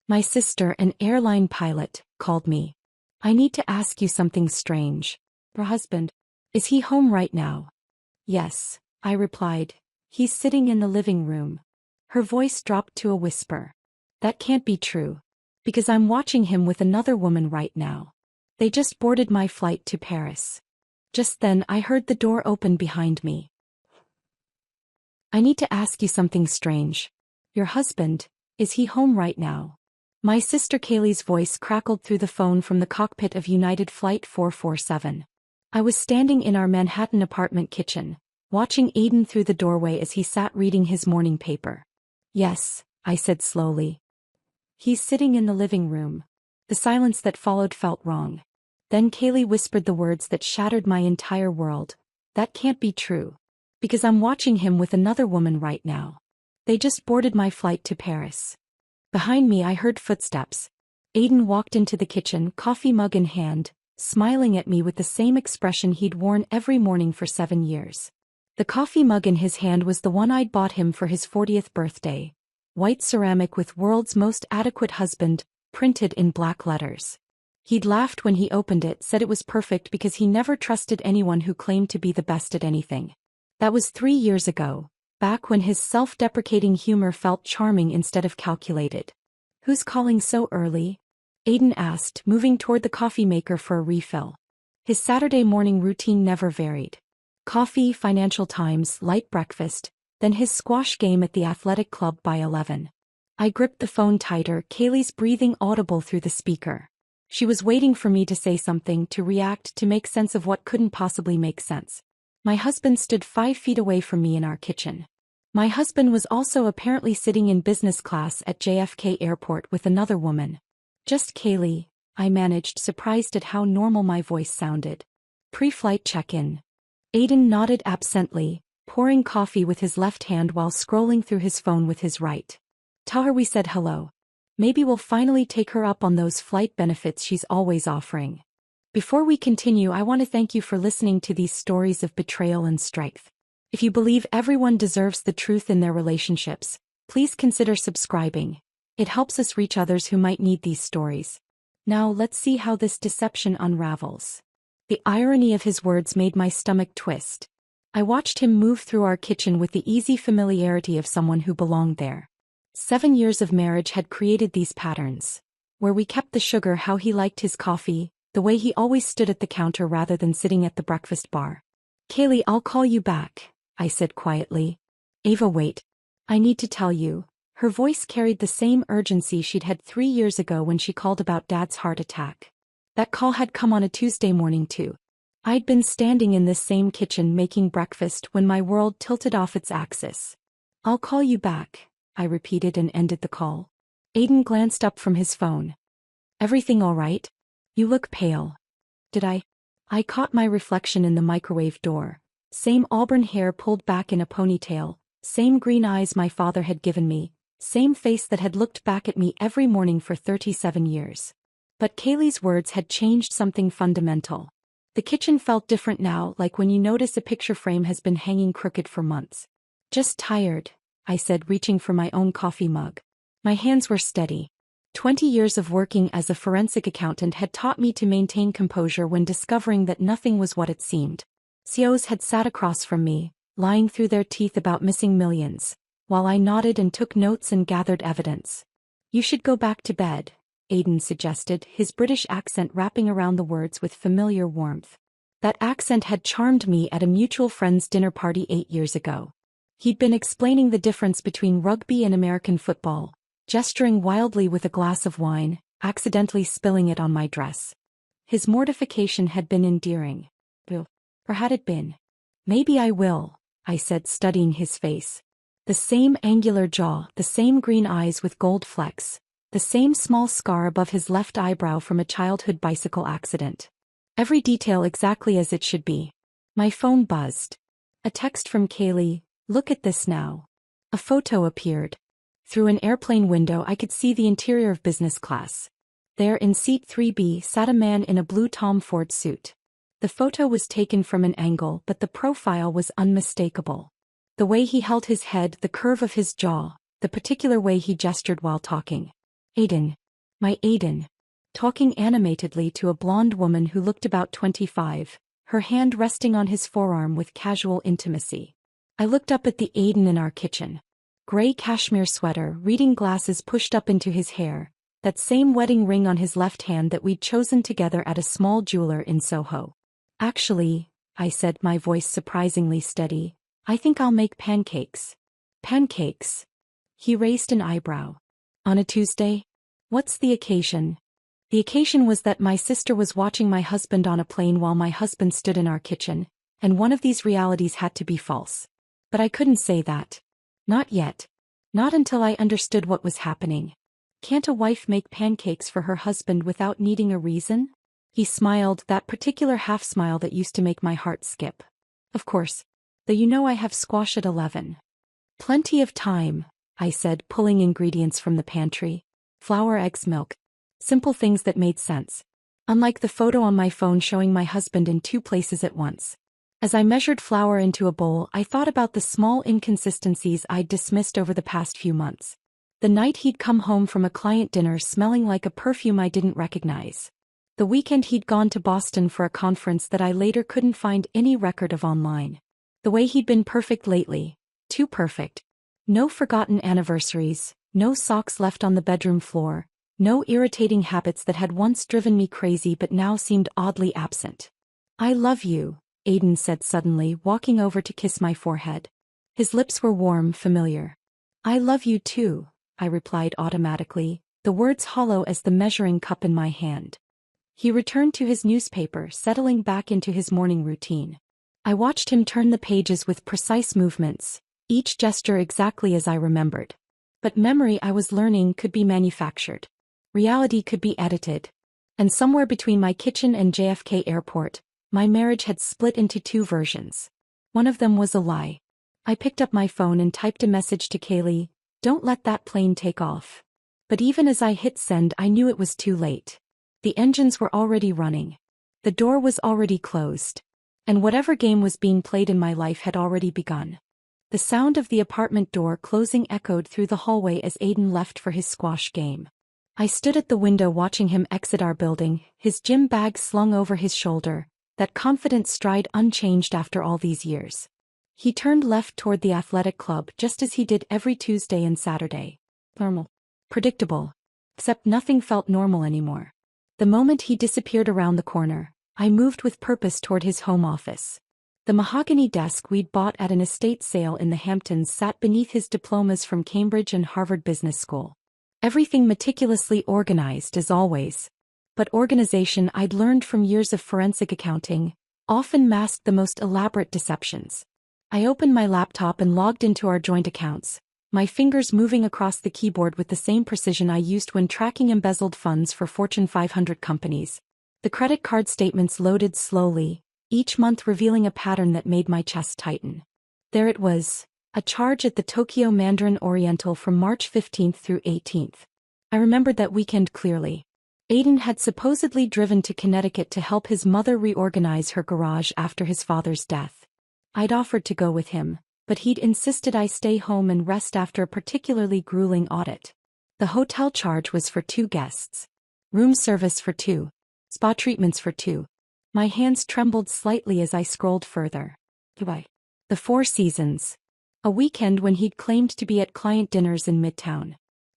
My sister, an airline pilot, called me. I need to ask you something strange. Her husband, is he home right now? Yes, I replied. He's sitting in the living room. Her voice dropped to a whisper. That can't be true. Because I'm watching him with another woman right now. They just boarded my flight to Paris. Just then I heard the door open behind me. I need to ask you something strange. Your husband, is he home right now? My sister Kaylee's voice crackled through the phone from the cockpit of United Flight 447. I was standing in our Manhattan apartment kitchen, watching Aiden through the doorway as he sat reading his morning paper. Yes, I said slowly. He's sitting in the living room. The silence that followed felt wrong. Then Kaylee whispered the words that shattered my entire world. That can't be true. Because I'm watching him with another woman right now. They just boarded my flight to Paris. Behind me I heard footsteps. Aiden walked into the kitchen, coffee mug in hand, smiling at me with the same expression he'd worn every morning for 7 years. The coffee mug in his hand was the one I'd bought him for his 40th birthday. White ceramic with "World's Most Adequate Husband" printed in black letters. He'd laughed when he opened it, said it was perfect because he never trusted anyone who claimed to be the best at anything. That was 3 years ago, back when his self-deprecating humor felt charming instead of calculated. Who's calling so early? Aiden asked, moving toward the coffee maker for a refill. His Saturday morning routine never varied. Coffee, Financial Times, light breakfast, then his squash game at the athletic club by 11. I gripped the phone tighter, Kaylee's breathing audible through the speaker. She was waiting for me to say something, to react, to make sense of what couldn't possibly make sense. My husband stood 5 feet away from me in our kitchen. My husband was also apparently sitting in business class at JFK Airport with another woman. Just Kaylee, I managed, surprised at how normal my voice sounded. Pre-flight check-in. Aiden nodded absently, pouring coffee with his left hand while scrolling through his phone with his right. Tell her we said hello. Maybe we'll finally take her up on those flight benefits she's always offering. Before we continue, I want to thank you for listening to these stories of betrayal and strength. If you believe everyone deserves the truth in their relationships, please consider subscribing. It helps us reach others who might need these stories. Now let's see how this deception unravels. The irony of his words made my stomach twist. I watched him move through our kitchen with the easy familiarity of someone who belonged there. 7 years of marriage had created these patterns. Where we kept the sugar, how he liked his coffee, the way he always stood at the counter rather than sitting at the breakfast bar. Kaylee, I'll call you back, I said quietly. Ava, wait. I need to tell you. Her voice carried the same urgency she'd had 3 years ago when she called about Dad's heart attack. That call had come on a Tuesday morning too. I'd been standing in this same kitchen making breakfast when my world tilted off its axis. I'll call you back, I repeated and ended the call. Aiden glanced up from his phone. Everything all right? You look pale. Did I? I caught my reflection in the microwave door. Same auburn hair pulled back in a ponytail, same green eyes my father had given me, same face that had looked back at me every morning for 37 years. But Kaylee's words had changed something fundamental. The kitchen felt different now, like when you notice a picture frame has been hanging crooked for months. Just tired, I said, reaching for my own coffee mug. My hands were steady. 20 years of working as a forensic accountant had taught me to maintain composure when discovering that nothing was what it seemed. COs had sat across from me, lying through their teeth about missing millions, while I nodded and took notes and gathered evidence. You should go back to bed, Aiden suggested, his British accent wrapping around the words with familiar warmth. That accent had charmed me at a mutual friend's dinner party 8 years ago. He'd been explaining the difference between rugby and American football, gesturing wildly with a glass of wine, accidentally spilling it on my dress. His mortification had been endearing. Or had it been? Maybe I will, I said, studying his face. The same angular jaw, the same green eyes with gold flecks, the same small scar above his left eyebrow from a childhood bicycle accident. Every detail exactly as it should be. My phone buzzed. A text from Kaylee, look at this now. A photo appeared. Through an airplane window I could see the interior of business class. There in seat 3B sat a man in a blue Tom Ford suit. The photo was taken from an angle, but the profile was unmistakable. The way he held his head, the curve of his jaw, the particular way he gestured while talking. Aiden. My Aiden. Talking animatedly to a blonde woman who looked about 25, her hand resting on his forearm with casual intimacy. I looked up at the Aiden in our kitchen. Gray cashmere sweater, reading glasses pushed up into his hair, that same wedding ring on his left hand that we'd chosen together at a small jeweler in Soho. Actually, I said, my voice surprisingly steady, I think I'll make pancakes. Pancakes? He raised an eyebrow. On a Tuesday? What's the occasion? The occasion was that my sister was watching my husband on a plane while my husband stood in our kitchen, and one of these realities had to be false. But I couldn't say that. Not yet. Not until I understood what was happening. Can't a wife make pancakes for her husband without needing a reason? He smiled, that particular half smile that used to make my heart skip. Of course. Though you know I have squash at 11. Plenty of time, I said, pulling ingredients from the pantry. Flour, eggs, milk. Simple things that made sense. Unlike the photo on my phone showing my husband in 2 places at once. As I measured flour into a bowl, I thought about the small inconsistencies I'd dismissed over the past few months. The night he'd come home from a client dinner smelling like a perfume I didn't recognize. The weekend he'd gone to Boston for a conference that I later couldn't find any record of online. The way he'd been perfect lately. Too perfect. No forgotten anniversaries, no socks left on the bedroom floor, no irritating habits that had once driven me crazy but now seemed oddly absent. I love you, Aiden said suddenly, walking over to kiss my forehead. His lips were warm, familiar. I love you too, I replied automatically, the words hollow as the measuring cup in my hand. He returned to his newspaper, settling back into his morning routine. I watched him turn the pages with precise movements, each gesture exactly as I remembered. But memory, I was learning, could be manufactured. Reality could be edited. And somewhere between my kitchen and JFK Airport, my marriage had split into 2 versions. One of them was a lie. I picked up my phone and typed a message to Kaylee, "Don't let that plane take off." But even as I hit send, I knew it was too late. The engines were already running. The door was already closed. And whatever game was being played in my life had already begun. The sound of the apartment door closing echoed through the hallway as Aiden left for his squash game. I stood at the window watching him exit our building, his gym bag slung over his shoulder, that confident stride unchanged after all these years. He turned left toward the athletic club just as he did every Tuesday and Saturday. Normal. Predictable. Except nothing felt normal anymore. The moment he disappeared around the corner, I moved with purpose toward his home office. The mahogany desk we'd bought at an estate sale in the Hamptons sat beneath his diplomas from Cambridge and Harvard Business School. Everything meticulously organized as always. But organization, I'd learned from years of forensic accounting, often masked the most elaborate deceptions. I opened my laptop and logged into our joint accounts, my fingers moving across the keyboard with the same precision I used when tracking embezzled funds for Fortune 500 companies. The credit card statements loaded slowly, each month revealing a pattern that made my chest tighten. There it was, a charge at the Tokyo Mandarin Oriental from March 15th through 18th. I remembered that weekend clearly. Aiden had supposedly driven to Connecticut to help his mother reorganize her garage after his father's death. I'd offered to go with him, but he'd insisted I stay home and rest after a particularly grueling audit. The hotel charge was for 2 guests. Room service for 2. Spa treatments for 2. My hands trembled slightly as I scrolled further. Goodbye. The Four Seasons. A weekend when he'd claimed to be at client dinners in Midtown.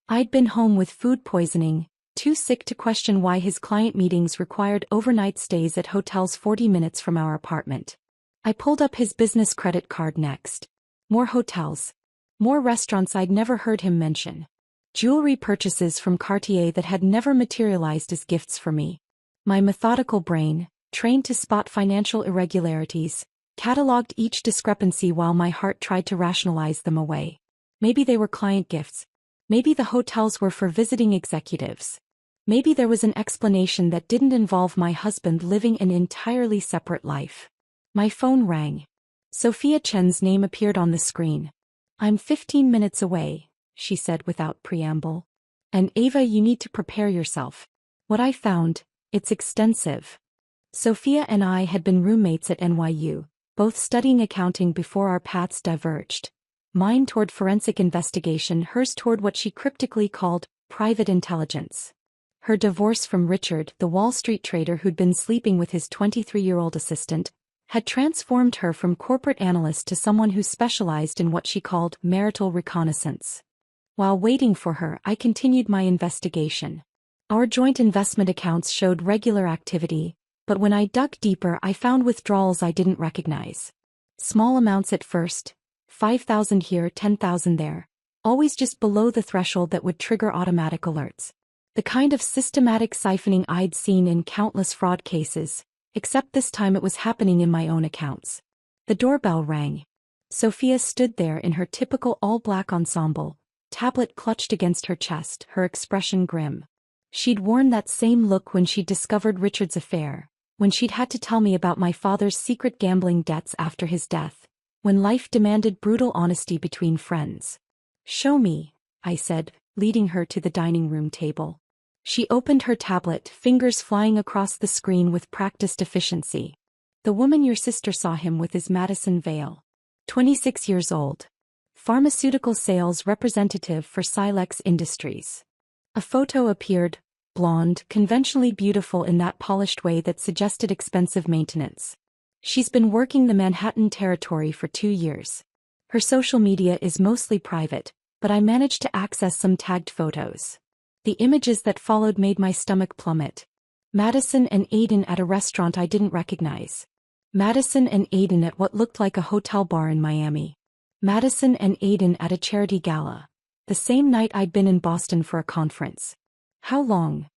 I'd been home with food poisoning, too sick to question why his client meetings required overnight stays at hotels 40 minutes from our apartment. I pulled up his business credit card next. More hotels. More restaurants I'd never heard him mention. Jewelry purchases from Cartier that had never materialized as gifts for me. My methodical brain, trained to spot financial irregularities, cataloged each discrepancy while my heart tried to rationalize them away. Maybe they were client gifts. Maybe the hotels were for visiting executives. Maybe there was an explanation that didn't involve my husband living an entirely separate life. My phone rang. Sophia Chen's name appeared on the screen. "I'm 15 minutes away," she said without preamble. "And Ava, you need to prepare yourself. What I found, it's extensive." Sophia and I had been roommates at NYU, both studying accounting before our paths diverged. Mine toward forensic investigation, hers toward what she cryptically called private intelligence. Her divorce from Richard, the Wall Street trader who'd been sleeping with his 23-year-old assistant, had transformed her from corporate analyst to someone who specialized in what she called marital reconnaissance. While waiting for her, I continued my investigation. Our joint investment accounts showed regular activity, but when I dug deeper, I found withdrawals I didn't recognize. Small amounts at first, 5,000 here, 10,000 there, always just below the threshold that would trigger automatic alerts. The kind of systematic siphoning I'd seen in countless fraud cases, except this time it was happening in my own accounts. The doorbell rang. Sophia stood there in her typical all-black ensemble, tablet clutched against her chest, her expression grim. She'd worn that same look when she'd discovered Richard's affair, when she'd had to tell me about my father's secret gambling debts after his death, when life demanded brutal honesty between friends. "Show me," I said, leading her to the dining room table. She opened her tablet, fingers flying across the screen with practiced efficiency. "The woman your sister saw him with is Madison Vale. 26 years old. Pharmaceutical sales representative for Silex Industries." A photo appeared, blonde, conventionally beautiful in that polished way that suggested expensive maintenance. "She's been working the Manhattan territory for 2 years. Her social media is mostly private, but I managed to access some tagged photos." The images that followed made my stomach plummet. Madison and Aiden at a restaurant I didn't recognize. Madison and Aiden at what looked like a hotel bar in Miami. Madison and Aiden at a charity gala. The same night I'd been in Boston for a conference. "How long?"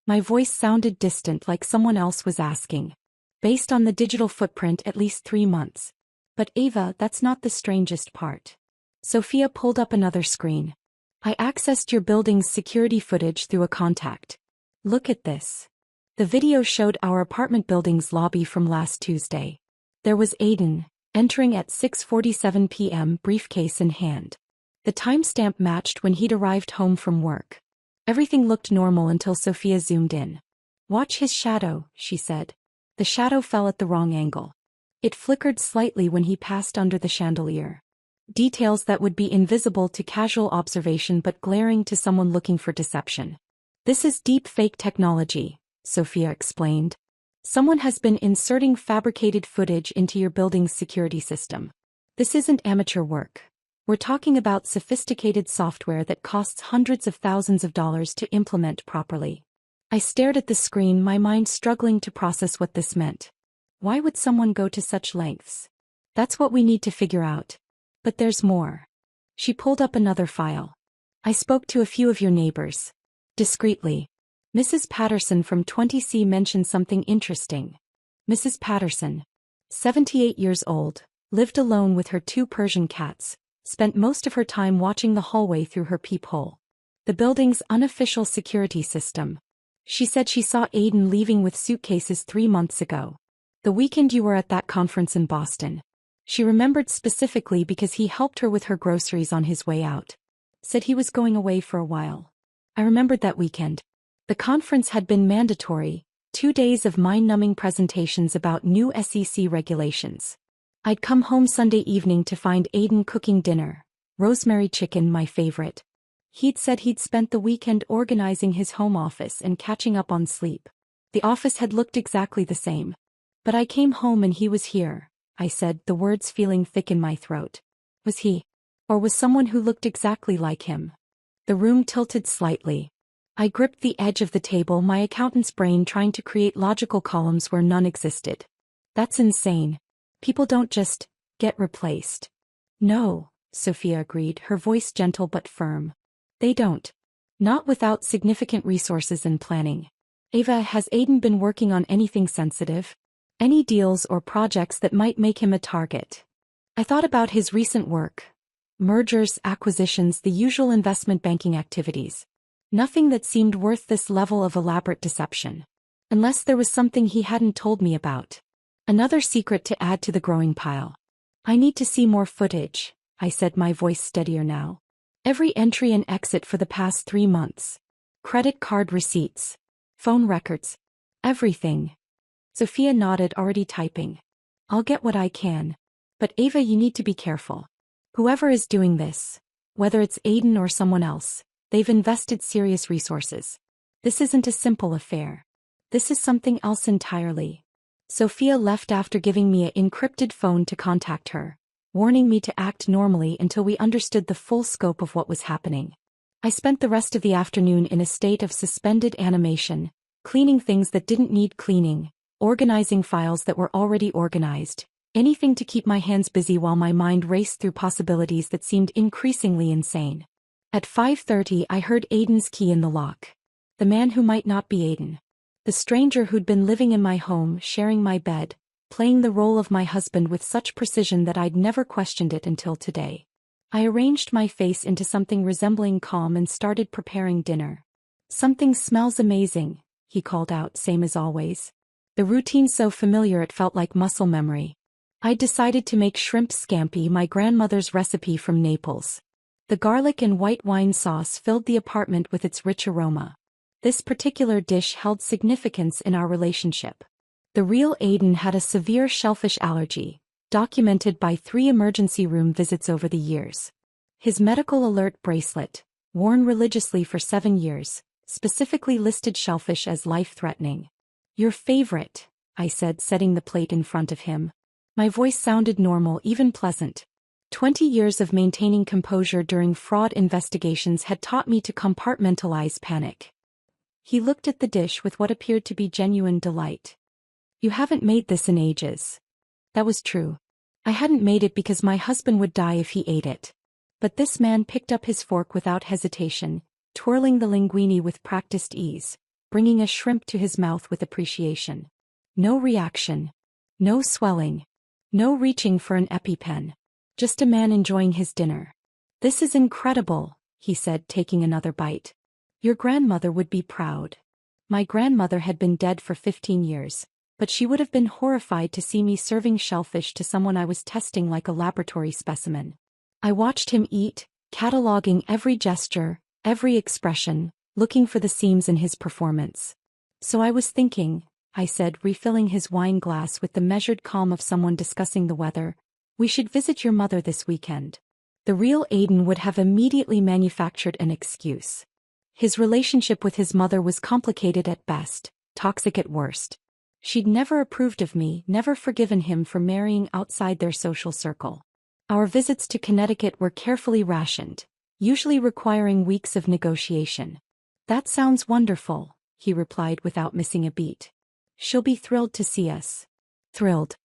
My voice sounded distant, like someone else was asking. "Based on the digital footprint, at least 3 months. But Ava, that's not the strangest part." Sophia pulled up another screen. "I accessed your building's security footage through a contact. Look at this." The video showed our apartment building's lobby from last Tuesday. There was Aiden, entering at 6:47 p.m., briefcase in hand. The timestamp matched when he'd arrived home from work. Everything looked normal until Sophia zoomed in. "Watch his shadow," she said. The shadow fell at the wrong angle. It flickered slightly when he passed under the chandelier. Details that would be invisible to casual observation but glaring to someone looking for deception. "This is deep fake technology," Sophia explained. "Someone has been inserting fabricated footage into your building's security system. This isn't amateur work. We're talking about sophisticated software that costs hundreds of thousands of dollars to implement properly." I stared at the screen, my mind struggling to process what this meant. Why would someone go to such lengths? That's what we need to figure out. But there's more. She pulled up another file. "I spoke to a few of your neighbors. Discreetly. Mrs. Patterson from 20C mentioned something interesting. Mrs. Patterson, 78 years old, lived alone with her 2 Persian cats, spent most of her time watching the hallway through her peephole. The building's unofficial security system. She said she saw Aiden leaving with suitcases 3 months ago. The weekend you were at that conference in Boston. She remembered specifically because he helped her with her groceries on his way out. Said he was going away for a while. I remembered that weekend. The conference had been mandatory, 2 days of mind-numbing presentations about new SEC regulations. I'd come home Sunday evening to find Aiden cooking dinner, rosemary chicken, my favorite. He'd said he'd spent the weekend organizing his home office and catching up on sleep. The office had looked exactly the same. But I came home and he was here, I said, the words feeling thick in my throat. Was he? Or was someone who looked exactly like him? The room tilted slightly. I gripped the edge of the table, my accountant's brain trying to create logical columns where none existed. That's insane. People don't just get replaced. No, Sophia agreed, her voice gentle but firm. They don't. Not without significant resources and planning. Ava, has Aiden been working on anything sensitive? Any deals or projects that might make him a target? I thought about his recent work. Mergers, acquisitions, the usual investment banking activities. Nothing that seemed worth this level of elaborate deception. Unless there was something he hadn't told me about. Another secret to add to the growing pile. I need to see more footage, I said, my voice steadier now. Every entry and exit for the past 3 months. Credit card receipts. Phone records. Everything. Sophia nodded, already typing. I'll get what I can. But Ava, you need to be careful. Whoever is doing this, whether it's Aiden or someone else, They've invested serious resources. This isn't a simple affair. This is something else entirely. Sophia left after giving me an encrypted phone to contact her, warning me to act normally until we understood the full scope of what was happening. I spent the rest of the afternoon in a state of suspended animation, cleaning things that didn't need cleaning, organizing files that were already organized, anything to keep my hands busy while my mind raced through possibilities that seemed increasingly insane. At 5:30 I heard Aiden's key in the lock. The man who might not be Aiden. The stranger who'd been living in my home, sharing my bed, playing the role of my husband with such precision that I'd never questioned it until today. I arranged my face into something resembling calm and started preparing dinner. "Something smells amazing," he called out, same as always. The routine so familiar it felt like muscle memory. I decided to make shrimp scampi, my grandmother's recipe from Naples. The garlic and white wine sauce filled the apartment with its rich aroma. This particular dish held significance in our relationship. The real Aiden had a severe shellfish allergy, documented by 3 emergency room visits over the years. His medical alert bracelet, worn religiously for 7 years, specifically listed shellfish as life-threatening. "Your favorite," I said, setting the plate in front of him. My voice sounded normal, even pleasant. 20 years of maintaining composure during fraud investigations had taught me to compartmentalize panic. He looked at the dish with what appeared to be genuine delight. "You haven't made this in ages." That was true. I hadn't made it because my husband would die if he ate it. But this man picked up his fork without hesitation, twirling the linguine with practiced ease, bringing a shrimp to his mouth with appreciation. No reaction. No swelling. No reaching for an EpiPen. Just a man enjoying his dinner. "This is incredible," he said, taking another bite. "Your grandmother would be proud." My grandmother had been dead for 15 years. But she would have been horrified to see me serving shellfish to someone I was testing like a laboratory specimen. I watched him eat, cataloging every gesture, every expression, looking for the seams in his performance. "So I was thinking," I said, refilling his wine glass with the measured calm of someone discussing the weather, "we should visit your mother this weekend." The real Aiden would have immediately manufactured an excuse. His relationship with his mother was complicated at best, toxic at worst. She'd never approved of me, never forgiven him for marrying outside their social circle. Our visits to Connecticut were carefully rationed, usually requiring weeks of negotiation. "That sounds wonderful," he replied without missing a beat. "She'll be thrilled to see us." Thrilled.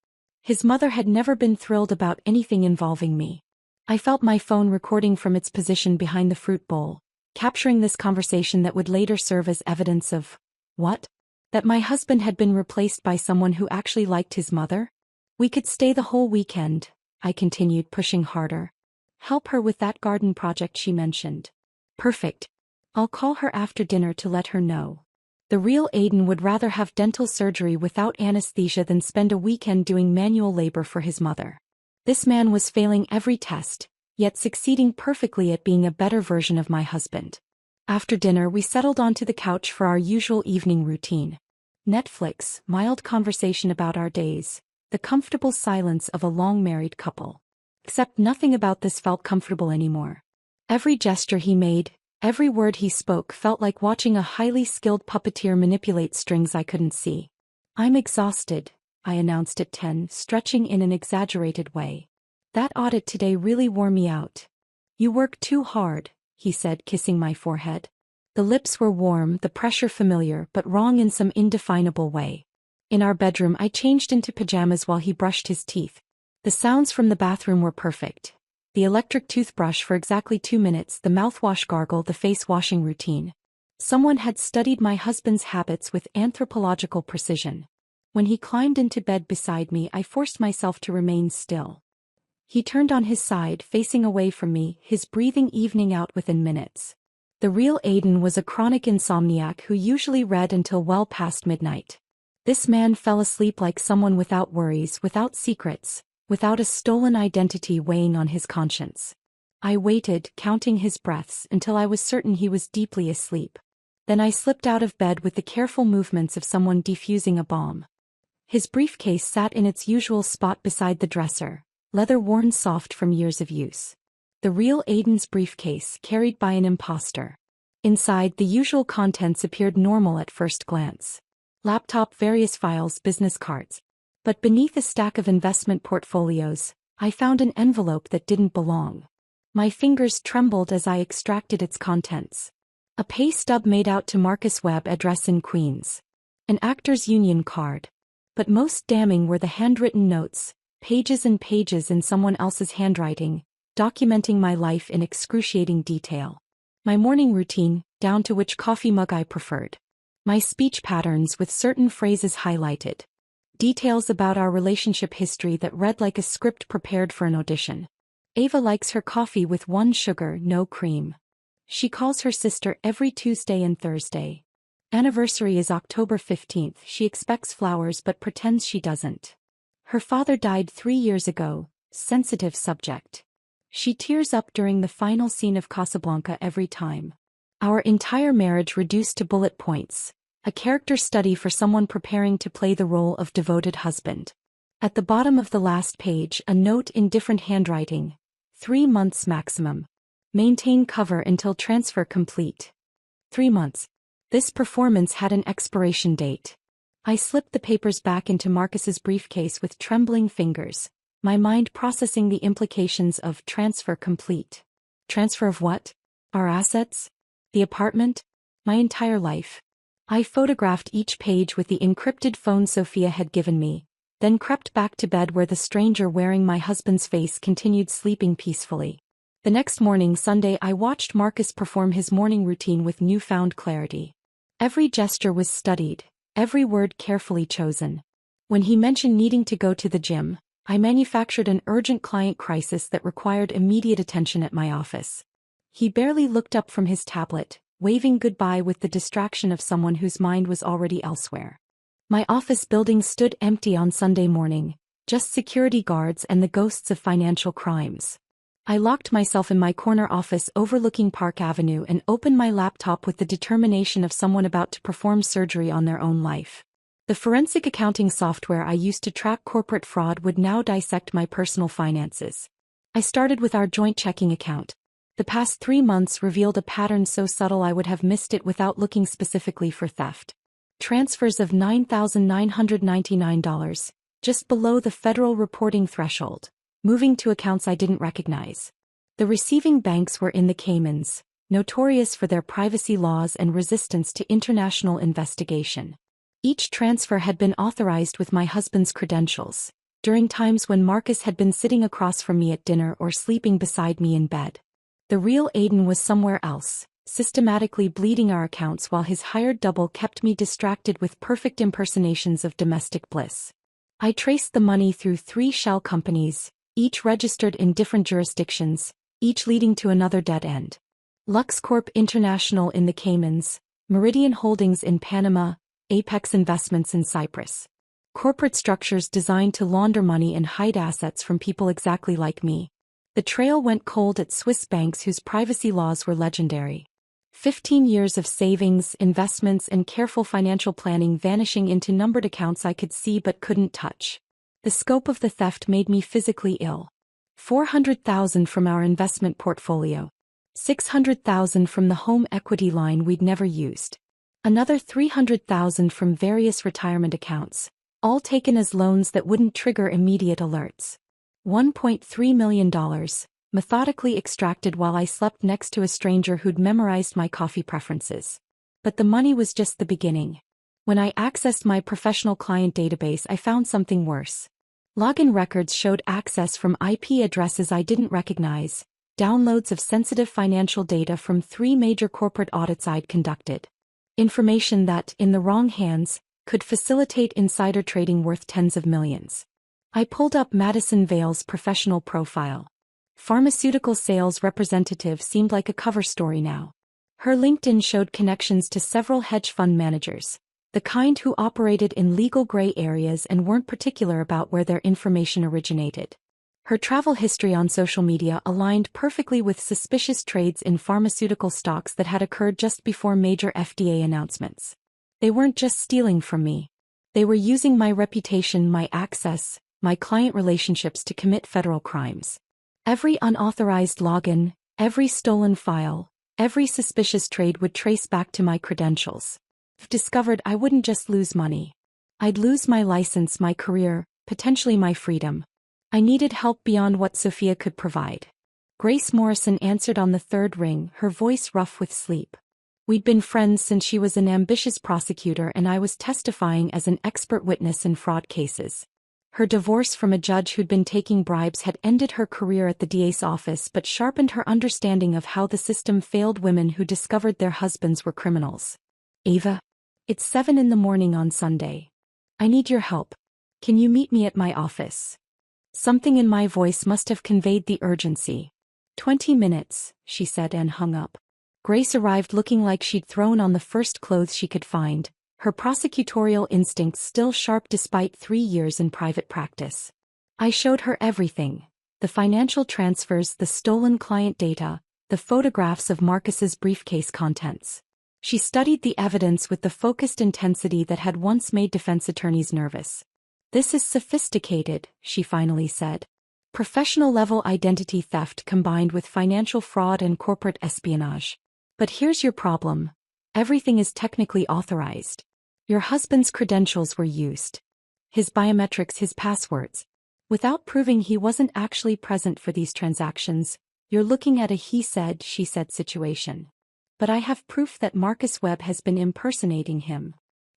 His mother had never been thrilled about anything involving me. I felt my phone recording from its position behind the fruit bowl, capturing this conversation that would later serve as evidence of what? That my husband had been replaced by someone who actually liked his mother? "We could stay the whole weekend," I continued, pushing harder. "Help her with that garden project she mentioned." "Perfect. I'll call her after dinner to let her know." The real Aiden would rather have dental surgery without anesthesia than spend a weekend doing manual labor for his mother. This man was failing every test, yet succeeding perfectly at being a better version of my husband. After dinner we settled onto the couch for our usual evening routine. Netflix, mild conversation about our days, the comfortable silence of a long-married couple. Except nothing about this felt comfortable anymore. Every gesture he made, every word he spoke felt like watching a highly skilled puppeteer manipulate strings I couldn't see. "I'm exhausted," I announced at 10, stretching in an exaggerated way. "That audit today really wore me out." "You work too hard," he said, kissing my forehead. The lips were warm, the pressure familiar, but wrong in some indefinable way. In our bedroom I changed into pajamas while he brushed his teeth. The sounds from the bathroom were perfect. The electric toothbrush for exactly 2 minutes, the mouthwash gargle, the face washing routine. Someone had studied my husband's habits with anthropological precision. When he climbed into bed beside me, I forced myself to remain still. He turned on his side, facing away from me, his breathing evening out within minutes. The real Aiden was a chronic insomniac who usually read until well past midnight. This man fell asleep like someone without worries, without secrets, without a stolen identity weighing on his conscience. I waited, counting his breaths, until I was certain he was deeply asleep. Then I slipped out of bed with the careful movements of someone defusing a bomb. His briefcase sat in its usual spot beside the dresser, leather worn soft from years of use. The real Aiden's briefcase, carried by an imposter. Inside, the usual contents appeared normal at first glance. Laptop, various files, business cards. But beneath a stack of investment portfolios, I found an envelope that didn't belong. My fingers trembled as I extracted its contents. A pay stub made out to Marcus Webb, address in Queens. An actors' union card. But most damning were the handwritten notes, pages and pages in someone else's handwriting, documenting my life in excruciating detail. My morning routine, down to which coffee mug I preferred. My speech patterns with certain phrases highlighted. Details about our relationship history that read like a script prepared for an audition. Ava likes her coffee with 1 sugar, no cream. She calls her sister every Tuesday and Thursday. Anniversary is October 15th. She expects flowers but pretends she doesn't. Her father died 3 years ago, sensitive subject. She tears up during the final scene of Casablanca every time. Our entire marriage reduced to bullet points, a character study for someone preparing to play the role of devoted husband. At the bottom of the last page, a note in different handwriting. 3 months maximum. Maintain cover until transfer complete. 3 months. This performance had an expiration date. I slipped the papers back into Marcus's briefcase with trembling fingers, my mind processing the implications of transfer complete. Transfer of what? Our assets? The apartment? My entire life. I photographed each page with the encrypted phone Sophia had given me, then crept back to bed where the stranger wearing my husband's face continued sleeping peacefully. The next morning, Sunday, I watched Marcus perform his morning routine with newfound clarity. Every gesture was studied, every word carefully chosen. When he mentioned needing to go to the gym, I manufactured an urgent client crisis that required immediate attention at my office. He barely looked up from his tablet, waving goodbye with the distraction of someone whose mind was already elsewhere. My office building stood empty on Sunday morning, just security guards and the ghosts of financial crimes. I locked myself in my corner office overlooking Park Avenue and opened my laptop with the determination of someone about to perform surgery on their own life. The forensic accounting software I used to track corporate fraud would now dissect my personal finances. I started with our joint checking account. The past 3 months revealed a pattern so subtle I would have missed it without looking specifically for theft. Transfers of $9,999, just below the federal reporting threshold, moving to accounts I didn't recognize. The receiving banks were in the Caymans, notorious for their privacy laws and resistance to international investigation. Each transfer had been authorized with my husband's credentials, during times when Marcus had been sitting across from me at dinner or sleeping beside me in bed. The real Aiden was somewhere else, systematically bleeding our accounts while his hired double kept me distracted with perfect impersonations of domestic bliss. I traced the money through 3 shell companies, each registered in different jurisdictions, each leading to another dead end. LuxCorp International in the Caymans, Meridian Holdings in Panama, Apex Investments in Cyprus. Corporate structures designed to launder money and hide assets from people exactly like me. The trail went cold at Swiss banks whose privacy laws were legendary. 15 years of savings, investments, and careful financial planning vanishing into numbered accounts I could see but couldn't touch. The scope of the theft made me physically ill. $400,000 from our investment portfolio. $600,000 from the home equity line we'd never used. Another $300,000 from various retirement accounts, all taken as loans that wouldn't trigger immediate alerts. $1.3 million, methodically extracted while I slept next to a stranger who'd memorized my coffee preferences. But the money was just the beginning. When I accessed my professional client database, I found something worse. Login records showed access from IP addresses I didn't recognize, downloads of sensitive financial data from 3 major corporate audits I'd conducted. Information that, in the wrong hands, could facilitate insider trading worth tens of millions. I pulled up Madison Vale's professional profile. Pharmaceutical sales representative seemed like a cover story now. Her LinkedIn showed connections to several hedge fund managers, the kind who operated in legal gray areas and weren't particular about where their information originated. Her travel history on social media aligned perfectly with suspicious trades in pharmaceutical stocks that had occurred just before major FDA announcements. They weren't just stealing from me. They were using my reputation, my access, my client relationships to commit federal crimes. Every unauthorized login, every stolen file, Every suspicious trade would trace back to my credentials. If discovered, I wouldn't just lose money. I'd lose my license, my career, potentially my freedom. I needed help beyond what Sophia could provide. Grace Morrison answered on the third ring, her voice rough with sleep. We'd been friends since she was an ambitious prosecutor and I was testifying as an expert witness in fraud cases. Her divorce from a judge who'd been taking bribes had ended her career at the DA's office but sharpened her understanding of how the system failed women who discovered their husbands were criminals. Ava? It's 7 a.m. on Sunday. I need your help. Can you meet me at my office? Something in my voice must have conveyed the urgency. 20 minutes, she said and hung up. Grace arrived looking like she'd thrown on the first clothes she could find, her prosecutorial instincts still sharp despite 3 years in private practice. I showed her everything: the financial transfers, the stolen client data, the photographs of Marcus's briefcase contents. She studied the evidence with the focused intensity that had once made defense attorneys nervous. This is sophisticated, she finally said. Professional-level identity theft combined with financial fraud and corporate espionage. But here's your problem. Everything is technically authorized. Your husband's credentials were used. His biometrics, his passwords. Without proving he wasn't actually present for these transactions, you're looking at a he said, she said situation. But I have proof that Marcus Webb has been impersonating him.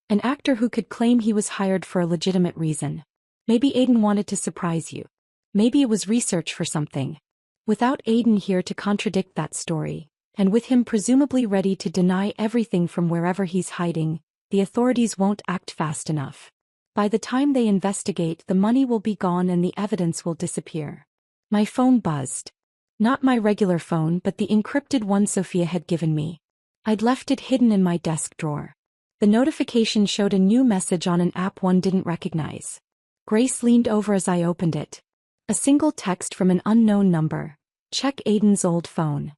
An actor who could claim he was hired for a legitimate reason. Maybe Aiden wanted to surprise you. Maybe it was research for something. Without Aiden here to contradict that story, and with him presumably ready to deny everything from wherever he's hiding, the authorities won't act fast enough. By the time they investigate, the money will be gone and the evidence will disappear. My phone buzzed. Not my regular phone but the encrypted one Sophia had given me. I'd left it hidden in my desk drawer. The notification showed a new message on an app one didn't recognize. Grace leaned over as I opened it. A single text from an unknown number. Check Aiden's old phone.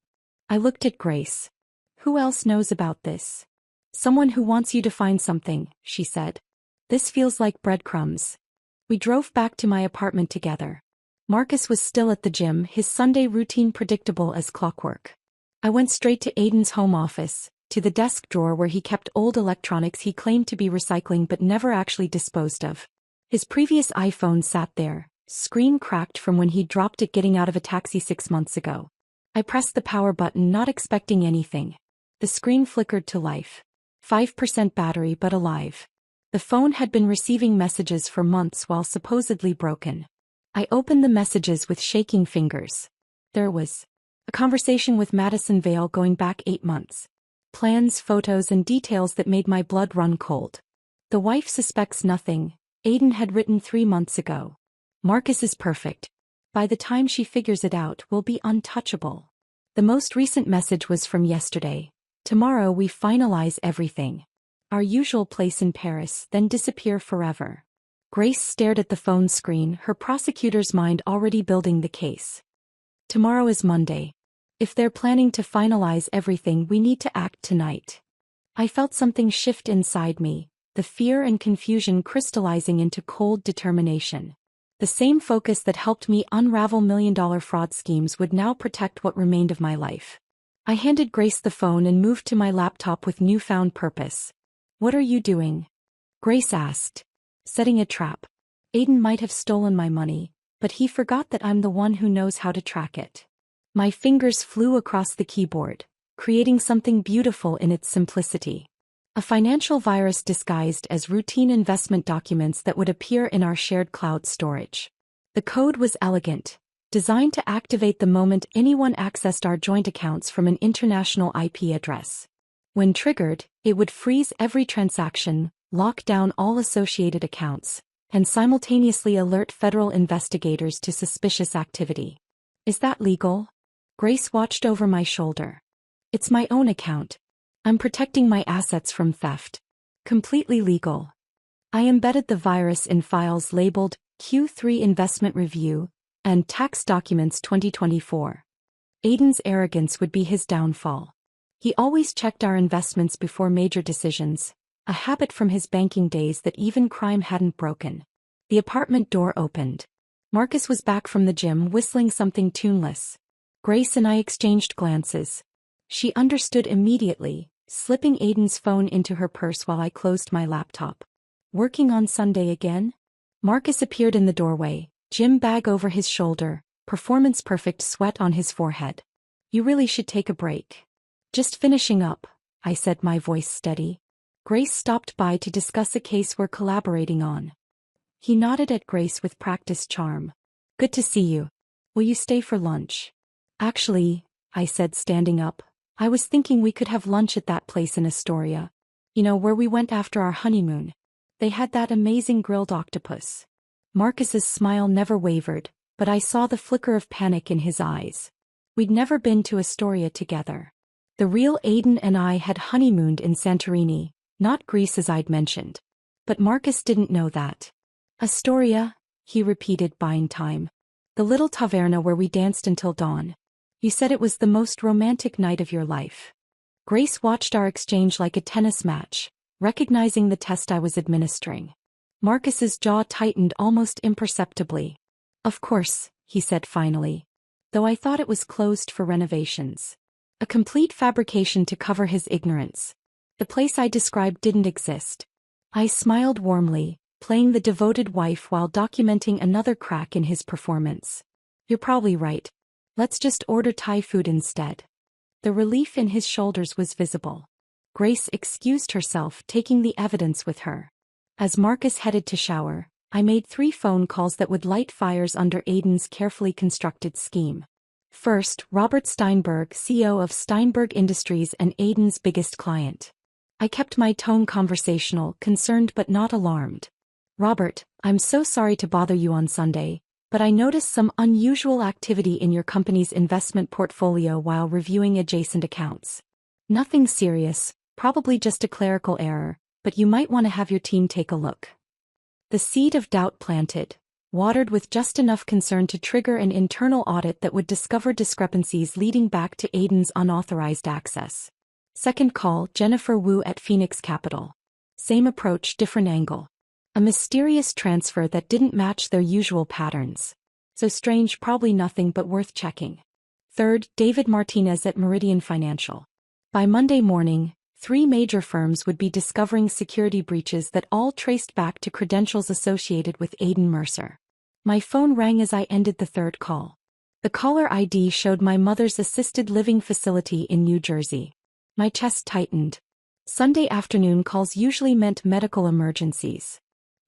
I looked at Grace. Who else knows about this? Someone who wants you to find something, she said. This feels like breadcrumbs. We drove back to my apartment together. Marcus was still at the gym, his Sunday routine predictable as clockwork. I went straight to Aiden's home office, to the desk drawer where he kept old electronics he claimed to be recycling but never actually disposed of. His previous iPhone sat there, screen cracked from when he dropped it getting out of a taxi 6 months ago. I pressed the power button, not expecting anything. The screen flickered to life. 5% battery but alive. The phone had been receiving messages for months while supposedly broken. I opened the messages with shaking fingers. There was a conversation with Madison Vale going back 8 months. Plans, photos, and details that made my blood run cold. The wife suspects nothing, Aiden had written 3 months ago. Marcus is perfect. By the time she figures it out, we'll be untouchable. The most recent message was from yesterday. Tomorrow we finalize everything. Our usual place in Paris, then disappear forever. Grace stared at the phone screen, her prosecutor's mind already building the case. Tomorrow is Monday. If they're planning to finalize everything, we need to act tonight. I felt something shift inside me, the fear and confusion crystallizing into cold determination. The same focus that helped me unravel million-dollar fraud schemes would now protect what remained of my life. I handed Grace the phone and moved to my laptop with newfound purpose. What are you doing? Grace asked. Setting a trap. Aiden might have stolen my money, but he forgot that I'm the one who knows how to track it. My fingers flew across the keyboard, creating something beautiful in its simplicity. A financial virus disguised as routine investment documents that would appear in our shared cloud storage. The code was elegant, designed to activate the moment anyone accessed our joint accounts from an international IP address. When triggered, it would freeze every transaction, lock down all associated accounts, and simultaneously alert federal investigators to suspicious activity. Is that legal? Grace watched over my shoulder. It's my own account. I'm protecting my assets from theft. Completely legal. I embedded the virus in files labeled Q3 Investment Review and Tax Documents 2024. Aiden's arrogance would be his downfall. He always checked our investments before major decisions, a habit from his banking days that even crime hadn't broken. The apartment door opened. Marcus was back from the gym whistling something tuneless. Grace and I exchanged glances. She understood immediately, slipping Aiden's phone into her purse while I closed my laptop. Working on Sunday again? Marcus appeared in the doorway, gym bag over his shoulder, performance-perfect sweat on his forehead. You really should take a break. Just finishing up, I said, my voice steady. Grace stopped by to discuss a case we're collaborating on. He nodded at Grace with practiced charm. Good to see you. Will you stay for lunch? Actually, I said, standing up, I was thinking we could have lunch at that place in Astoria. You know, where we went after our honeymoon. They had that amazing grilled octopus. Marcus's smile never wavered, but I saw the flicker of panic in his eyes. We'd never been to Astoria together. The real Aiden and I had honeymooned in Santorini, not Greece as I'd mentioned. But Marcus didn't know that. Astoria, he repeated, buying time. The little taverna where we danced until dawn. You said it was the most romantic night of your life. Grace watched our exchange like a tennis match, recognizing the test I was administering. Marcus's jaw tightened almost imperceptibly. Of course, he said finally. Though I thought it was closed for renovations. A complete fabrication to cover his ignorance. The place I described didn't exist. I smiled warmly, playing the devoted wife while documenting another crack in his performance. You're probably right. Let's just order Thai food instead. The relief in his shoulders was visible. Grace excused herself, taking the evidence with her. As Marcus headed to shower, I made 3 phone calls that would light fires under Aiden's carefully constructed scheme. First, Robert Steinberg, CEO of Steinberg Industries and Aiden's biggest client. I kept my tone conversational, concerned but not alarmed. Robert, I'm so sorry to bother you on Sunday, but I noticed some unusual activity in your company's investment portfolio while reviewing adjacent accounts. Nothing serious, probably just a clerical error, but you might want to have your team take a look. The seed of doubt planted, watered with just enough concern to trigger an internal audit that would discover discrepancies leading back to Aiden's unauthorized access. Second call, Jennifer Wu at Phoenix Capital. Same approach, different angle. A mysterious transfer that didn't match their usual patterns. So strange, probably nothing but worth checking. Third, David Martinez at Meridian Financial. By Monday morning, 3 major firms would be discovering security breaches that all traced back to credentials associated with Aiden Mercer. My phone rang as I ended the 3rd call. The caller ID showed my mother's assisted living facility in New Jersey. My chest tightened. Sunday afternoon calls usually meant medical emergencies.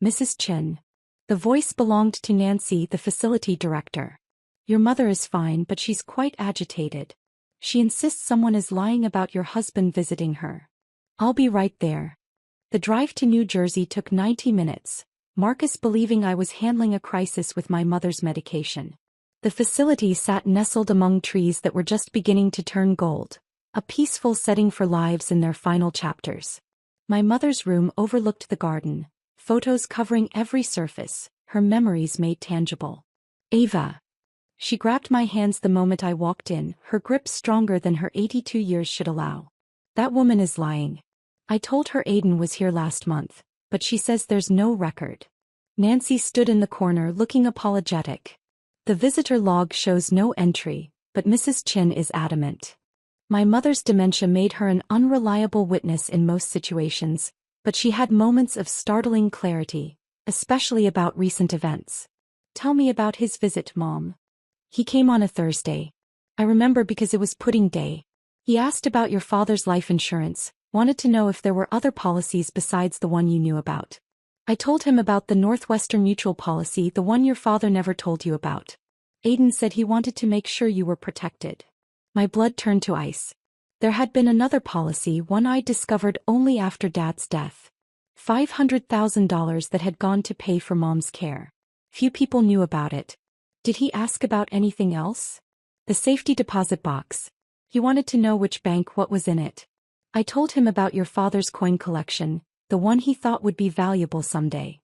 Mrs. Chin. The voice belonged to Nancy, the facility director. Your mother is fine, but she's quite agitated. She insists someone is lying about your husband visiting her. I'll be right there. The drive to New Jersey took 90 minutes, Marcus believing I was handling a crisis with my mother's medication. The facility sat nestled among trees that were just beginning to turn gold, a peaceful setting for lives in their final chapters. My mother's room overlooked the garden, photos covering every surface, her memories made tangible. Ava. She grabbed my hands the moment I walked in, her grip stronger than her 82 years should allow. That woman is lying. I told her Aiden was here last month, but she says there's no record. Nancy stood in the corner looking apologetic. The visitor log shows no entry, but Mrs. Chin is adamant. My mother's dementia made her an unreliable witness in most situations, but she had moments of startling clarity, especially about recent events. Tell me about his visit, Mom. He came on a Thursday. I remember because it was pudding day. He asked about your father's life insurance, wanted to know if there were other policies besides the one you knew about. I told him about the Northwestern Mutual policy, the one your father never told you about. Aiden said he wanted to make sure you were protected. My blood turned to ice. There had been another policy, one I discovered only after Dad's death. $500,000 that had gone to pay for Mom's care. Few people knew about it. Did he ask about anything else? The safety deposit box. He wanted to know which bank, what was in it. I told him about your father's coin collection, the one he thought would be valuable someday.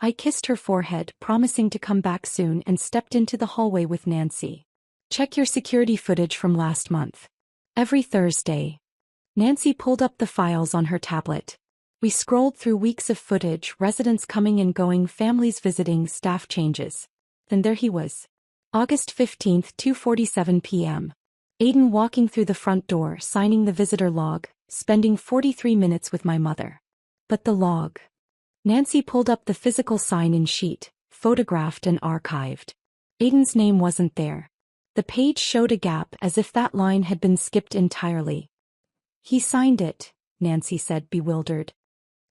I kissed her forehead, promising to come back soon, and stepped into the hallway with Nancy. Check your security footage from last month. Every Thursday. Nancy pulled up the files on her tablet. We scrolled through weeks of footage, residents coming and going, families visiting, staff changes. Then there he was. August 15th, 2:47 p.m. Aiden walking through the front door, signing the visitor log, spending 43 minutes with my mother. But the log. Nancy pulled up the physical sign-in sheet, photographed and archived. Aiden's name wasn't there. The page showed a gap as if that line had been skipped entirely. He signed it, Nancy said, bewildered.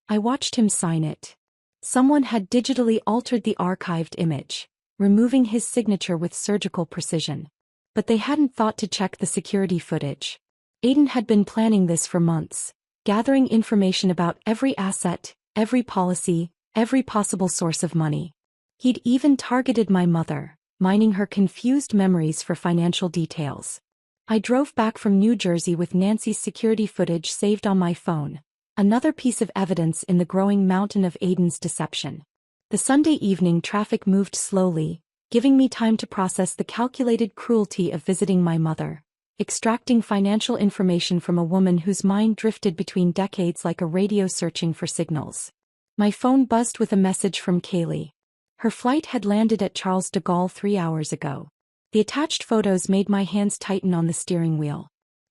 I watched him sign it. Someone had digitally altered the archived image, removing his signature with surgical precision. But they hadn't thought to check the security footage. Aiden had been planning this for months, gathering information about every asset, every policy, every possible source of money. He'd even targeted my mother, mining her confused memories for financial details. I drove back from New Jersey with Nancy's security footage saved on my phone, another piece of evidence in the growing mountain of Aiden's deception. The Sunday evening traffic moved slowly, giving me time to process the calculated cruelty of visiting my mother, extracting financial information from a woman whose mind drifted between decades like a radio searching for signals. My phone buzzed with a message from Kaylee. Her flight had landed at Charles de Gaulle 3 hours ago. The attached photos made my hands tighten on the steering wheel.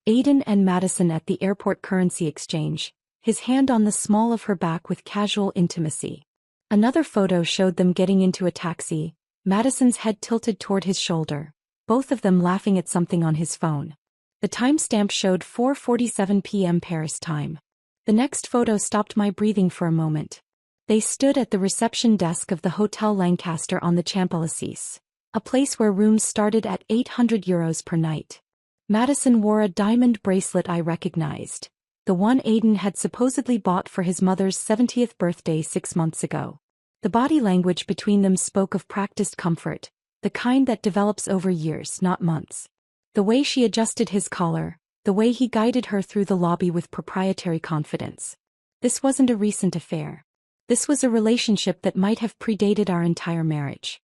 Aiden and Madison at the airport currency exchange, his hand on the small of her back with casual intimacy. Another photo showed them getting into a taxi, Madison's head tilted toward his shoulder, both of them laughing at something on his phone. The timestamp showed 4:47 p.m. Paris time. The next photo stopped my breathing for a moment. They stood at the reception desk of the Hotel Lancaster on the Champs-Élysées, a place where rooms started at €800 per night. Madison wore a diamond bracelet I recognized, the one Aiden had supposedly bought for his mother's 70th birthday 6 months ago. The body language between them spoke of practiced comfort, the kind that develops over years, not months. The way she adjusted his collar, the way he guided her through the lobby with proprietary confidence. This wasn't a recent affair. This was a relationship that might have predated our entire marriage.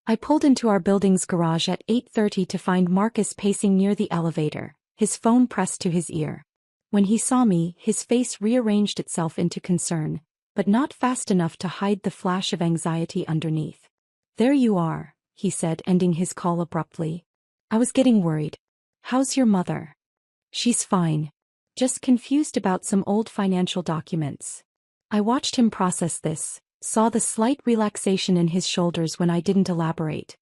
I pulled into our building's garage at 8:30 to find Marcus pacing near the elevator, his phone pressed to his ear. When he saw me, his face rearranged itself into concern, but not fast enough to hide the flash of anxiety underneath. "There you are," he said, ending his call abruptly. "I was getting worried. How's your mother?" "She's fine. Just confused about some old financial documents." I watched him process this, saw the slight relaxation in his shoulders when I didn't elaborate.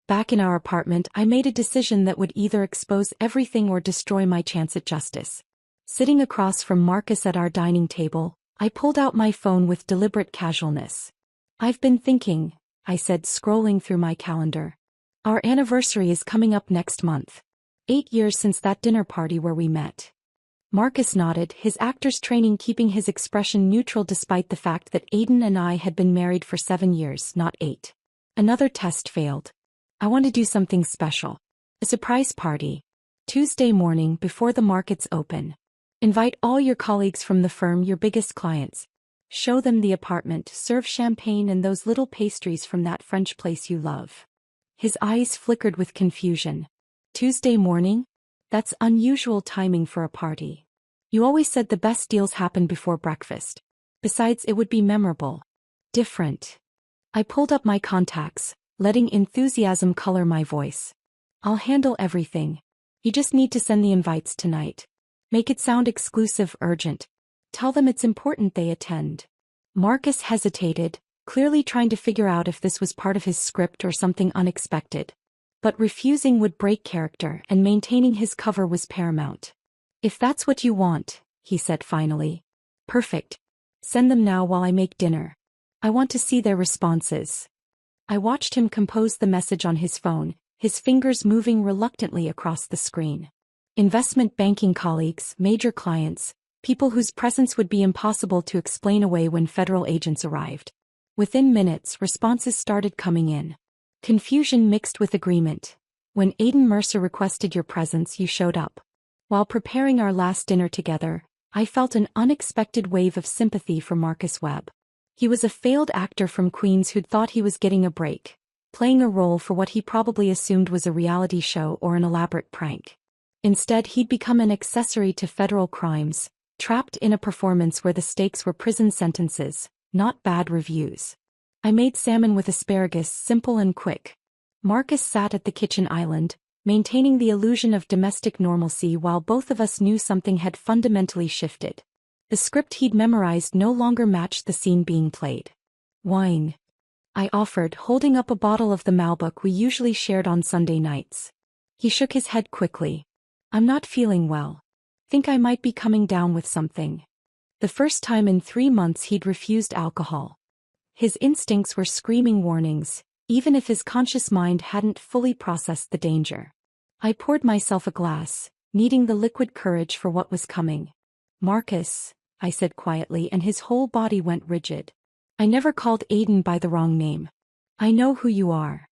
Back in our apartment, I made a decision that would either expose everything or destroy my chance at justice. Sitting across from Marcus at our dining table, I pulled out my phone with deliberate casualness. "I've been thinking," I said, scrolling through my calendar. "Our anniversary is coming up next month. 8 years since that dinner party where we met." Marcus nodded, his actor's training keeping his expression neutral despite the fact that Aiden and I had been married for 7 years, not 8. Another test failed. "I want to do something special. A surprise party. Tuesday morning before the markets open. Invite all your colleagues from the firm, your biggest clients. Show them the apartment, serve champagne and those little pastries from that French place you love." His eyes flickered with confusion. "Tuesday morning? That's unusual timing for a party. You always said the best deals happen before breakfast. Besides, it would be memorable. Different." I pulled up my contacts, letting enthusiasm color my voice. "I'll handle everything. You just need to send the invites tonight. Make it sound exclusive, urgent. Tell them it's important they attend." Marcus hesitated, clearly trying to figure out if this was part of his script or something unexpected. But refusing would break character, and maintaining his cover was paramount. "If that's what you want," he said finally. "Perfect. Send them now while I make dinner. I want to see their responses." I watched him compose the message on his phone, his fingers moving reluctantly across the screen. Investment banking colleagues, major clients, people whose presence would be impossible to explain away when federal agents arrived. Within minutes, responses started coming in. Confusion mixed with agreement. "When Aiden Mercer requested your presence, you showed up." While preparing our last dinner together, I felt an unexpected wave of sympathy for Marcus Webb. He was a failed actor from Queens who'd thought he was getting a break, playing a role for what he probably assumed was a reality show or an elaborate prank. Instead, he'd become an accessory to federal crimes, trapped in a performance where the stakes were prison sentences, not bad reviews. I made salmon with asparagus, simple and quick. Marcus sat at the kitchen island, maintaining the illusion of domestic normalcy while both of us knew something had fundamentally shifted. The script he'd memorized no longer matched the scene being played. Wine, I offered, holding up a bottle of the Malbec we usually shared on Sunday nights. He shook his head quickly. I'm not feeling well. Think I might be coming down with something. The first time in 3 months he'd refused alcohol. His instincts were screaming warnings, even if his conscious mind hadn't fully processed the danger. I poured myself a glass, needing the liquid courage for what was coming. Marcus, I said quietly, and his whole body went rigid. I never called Aiden by the wrong name. I know who you are.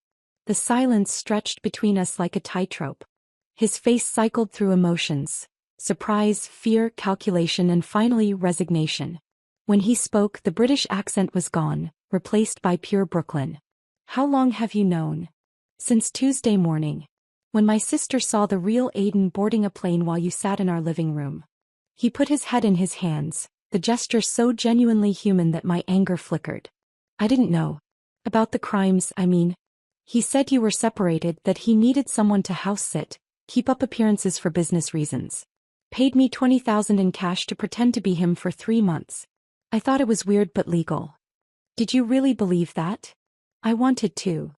The silence stretched between us like a tightrope. His face cycled through emotions: surprise, fear, calculation, and finally resignation. When he spoke, the British accent was gone, replaced by pure Brooklyn. How long have you known? Since Tuesday morning. When my sister saw the real Aiden boarding a plane while you sat in our living room. He put his head in his hands, the gesture so genuinely human that my anger flickered. I didn't know. About the crimes, I mean. He said you were separated, that he needed someone to house sit, keep up appearances for business reasons. Paid me $20,000 in cash to pretend to be him for 3 months. I thought it was weird but legal. Did you really believe that? I wanted to.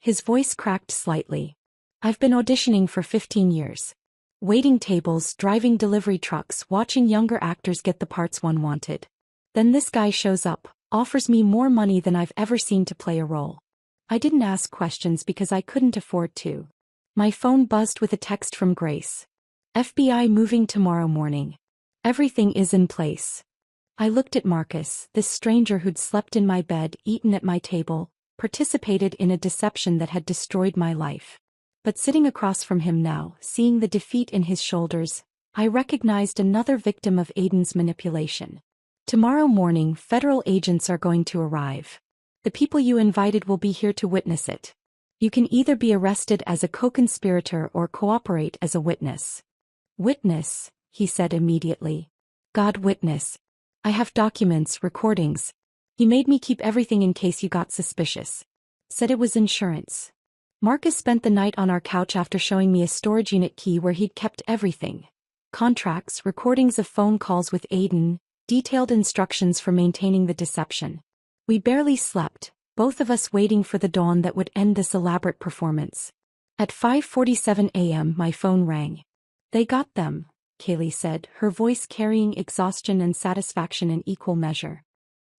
His voice cracked slightly. I've been auditioning for 15 years. Waiting tables, driving delivery trucks, watching younger actors get the parts one wanted. Then this guy shows up, offers me more money than I've ever seen to play a role. I didn't ask questions because I couldn't afford to. My phone buzzed with a text from Grace. FBI moving tomorrow morning. Everything is in place. I looked at Marcus, this stranger who'd slept in my bed, eaten at my table, participated in a deception that had destroyed my life. But sitting across from him now, seeing the defeat in his shoulders, I recognized another victim of Aiden's manipulation. Tomorrow morning, federal agents are going to arrive. The people you invited will be here to witness it. You can either be arrested as a co-conspirator or cooperate as a witness. Witness, he said immediately. God witness. I have documents, recordings. He made me keep everything in case you got suspicious. Said it was insurance. Marcus spent the night on our couch after showing me a storage unit key where he'd kept everything. Contracts, recordings of phone calls with Aiden, detailed instructions for maintaining the deception. We barely slept, both of us waiting for the dawn that would end this elaborate performance. At 5:47 a.m. my phone rang. They got them, Kaylee said, her voice carrying exhaustion and satisfaction in equal measure.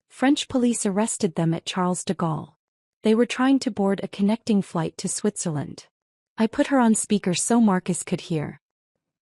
French police arrested them at Charles de Gaulle. They were trying to board a connecting flight to Switzerland. I put her on speaker so Marcus could hear.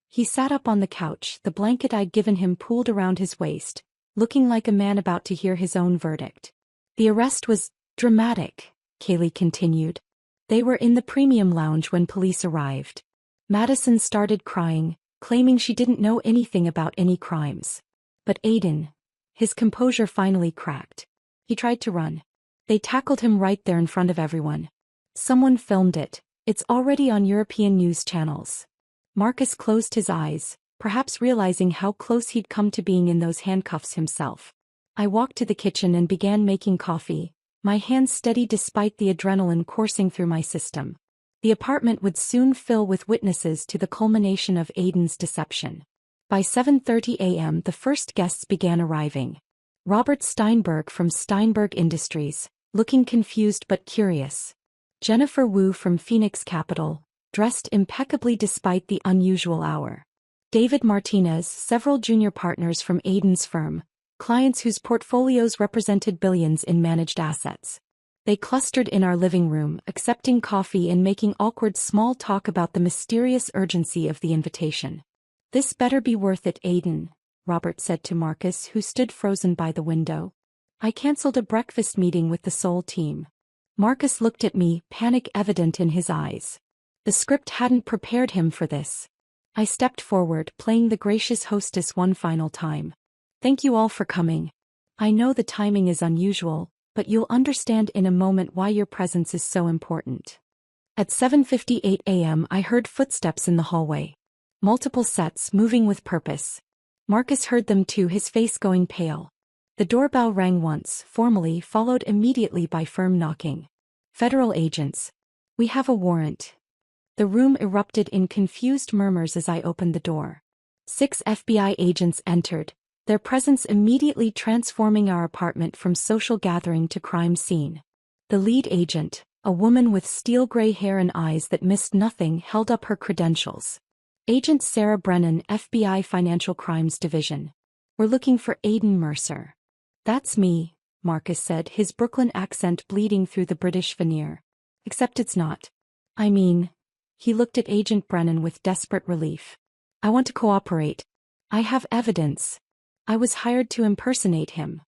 He sat up on the couch, the blanket I'd given him pulled around his waist, looking like a man about to hear his own verdict. The arrest was dramatic, Kaylee continued. They were in the premium lounge when police arrived. Madison started crying, claiming she didn't know anything about any crimes. But Aiden, his composure finally cracked. He tried to run. They tackled him right there in front of everyone. Someone filmed it. It's already on European news channels. Marcus closed his eyes, perhaps realizing how close he'd come to being in those handcuffs himself. I walked to the kitchen and began making coffee, my hands steady despite the adrenaline coursing through my system. The apartment would soon fill with witnesses to the culmination of Aiden's deception. By 7:30 a.m. the first guests began arriving. Robert Steinberg from Steinberg Industries, looking confused but curious. Jennifer Wu from Phoenix Capital, dressed impeccably despite the unusual hour. David Martinez, several junior partners from Aiden's firm, clients whose portfolios represented billions in managed assets. They clustered in our living room, accepting coffee and making awkward small talk about the mysterious urgency of the invitation. This better be worth it, Aiden, Robert said to Marcus, who stood frozen by the window. I canceled a breakfast meeting with the Seoul team. Marcus looked at me, panic evident in his eyes. The script hadn't prepared him for this. I stepped forward, playing the gracious hostess one final time. Thank you all for coming. I know the timing is unusual, but you'll understand in a moment why your presence is so important. At 7:58 a.m. I heard footsteps in the hallway. Multiple sets, moving with purpose. Marcus heard them too, his face going pale. The doorbell rang once, formally, followed immediately by firm knocking. Federal agents. We have a warrant. The room erupted in confused murmurs as I opened the door. 6 FBI agents entered, their presence immediately transforming our apartment from social gathering to crime scene. The lead agent, a woman with steel gray hair and eyes that missed nothing, held up her credentials. Agent Sarah Brennan, FBI Financial Crimes Division. We're looking for Aiden Mercer. That's me, Marcus said, his Brooklyn accent bleeding through the British veneer. Except it's not. I mean, he looked at Agent Brennan with desperate relief. I want to cooperate. I have evidence. I was hired to impersonate him.